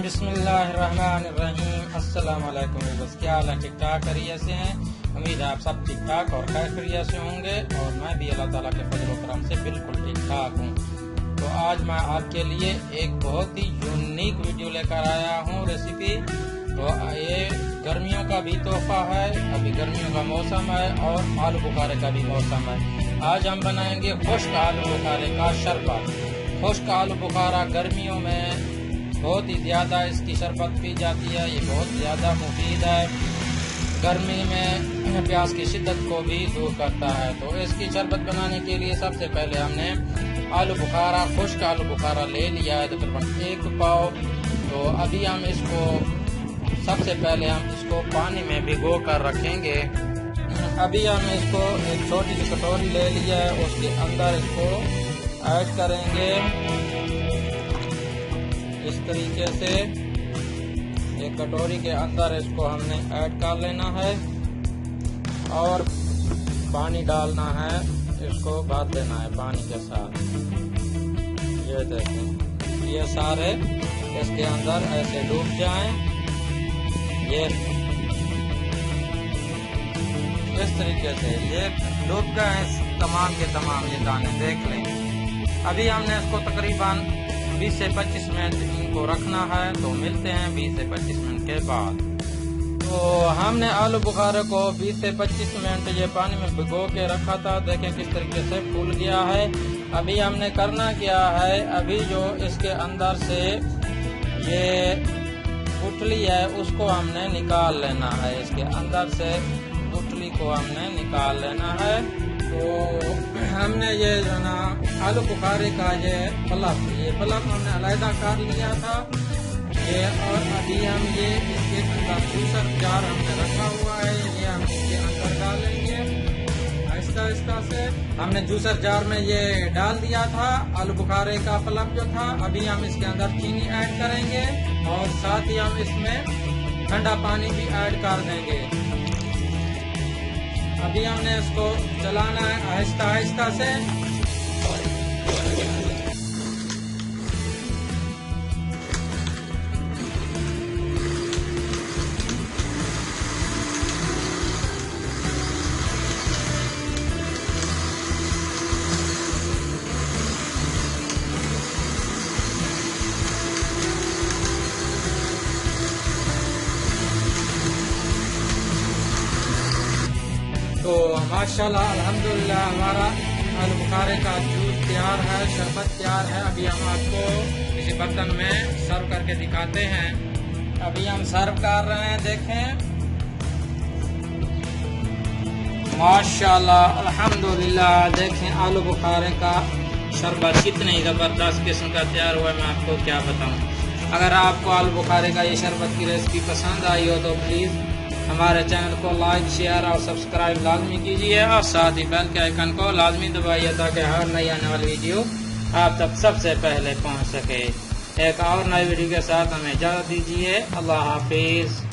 बिस्मिल्लाहिर्रहमानिर्रहीम। अस्सलाम वालेकुम। बस क्या हाल है? ठीक ठाक खैरियत से हैं? उम्मीद है आप सब ठीक ठाक और खैरियत से होंगे और मैं भी अल्लाह ताला के फजल व करम से बिल्कुल ठीक ठाक हूँ। तो आज मैं आपके लिए एक बहुत ही यूनिक वीडियो लेकर आया हूँ रेसिपी। तो ये गर्मियों का भी तोहफा है, अभी गर्मियों का मौसम है और आलू बुखारे का भी मौसम है। आज हम बनाएंगे खुश्क आलू बुखारे का शरबत। खुश्क आलू बुखारा गर्मियों में बहुत ही ज़्यादा इसकी शरबत पी जाती है। ये बहुत ज़्यादा मुफीद है, गर्मी में प्यास की शिद्दत को भी दूर करता है। तो इसकी शरबत बनाने के लिए सबसे पहले हमने आलू बुखारा, खुश्क आलू बुखारा ले लिया है तकरीबन 1 पाव। तो अभी हम इसको सबसे पहले हम इसको पानी में भिगो कर रखेंगे। अभी हम इसको एक छोटी सी कटोरी ले लिया है, उसके अंदर इसको ऐड करेंगे इस तरीके से। एक कटोरी के अंदर इसको हमने ऐड कर लेना है और पानी डालना है, इसको भर देना है पानी के साथ। ये देखें, ये सारे इसके अंदर ऐसे डूब जाएं। ये इस तरीके से ये डूब गए तमाम के तमाम, ये दाने देख लें। अभी हमने इसको तकरीबन 20 से 25 मिनट इनको रखना है। तो मिलते हैं 20 से 25 मिनट के बाद। तो हमने आलू बुखारे को 20 से 25 मिनट ये पानी में भिगो के रखा था। देखें किस तरीके से फूल गया है। अभी हमने करना क्या है, अभी जो इसके अंदर से ये गुठली है उसको हमने निकाल लेना है। इसके अंदर से गुठली को हमने निकाल लेना है। तो हमने ये जो ना आलू बुखारे का ये पलक हमने अलहदा कर लिया था ये। और अभी हम ये इसके अंदर जूसर जार हमने रखा हुआ है, ये हम इसके अंदर डालेंगे आहिस्ता आहिस्ता से। हमने जूसर जार में ये डाल दिया था आलू बुखारे का पलक जो था। अभी हम इसके अंदर चीनी ऐड करेंगे और साथ ही हम इसमें ठंडा पानी भी ऐड कर देंगे। अभी हमने इसको चलाना है आहिस्ता आहिस्ता से। तो माशाल्लाह अल्हम्दुलिल्लाह हमारा आलू बुखारे का जूस तैयार है, शरबत तैयार है। अभी हम आपको किसी बर्तन में सर्व करके दिखाते हैं। अभी हम सर्व कर रहे हैं, देखें माशाल्लाह अल्हम्दुलिल्लाह। देखें आलू बुखारे का शरबत कितनी ज़बरदस्त किस्म का तैयार हुआ है, मैं आपको क्या बताऊँ। अगर आपको आलू बुखारे का ये शरबत की रेसिपी पसंद आई हो तो प्लीज़ हमारे चैनल को लाइक, शेयर और सब्सक्राइब लाजमी कीजिए और साथ ही बेल के आइकन को लाजमी दबाइए ताकि हर नई आने वाली वीडियो आप तक सबसे पहले पहुंच सके। एक और नई वीडियो के साथ हमें इजाज़त दीजिए। अल्लाह हाफिज़।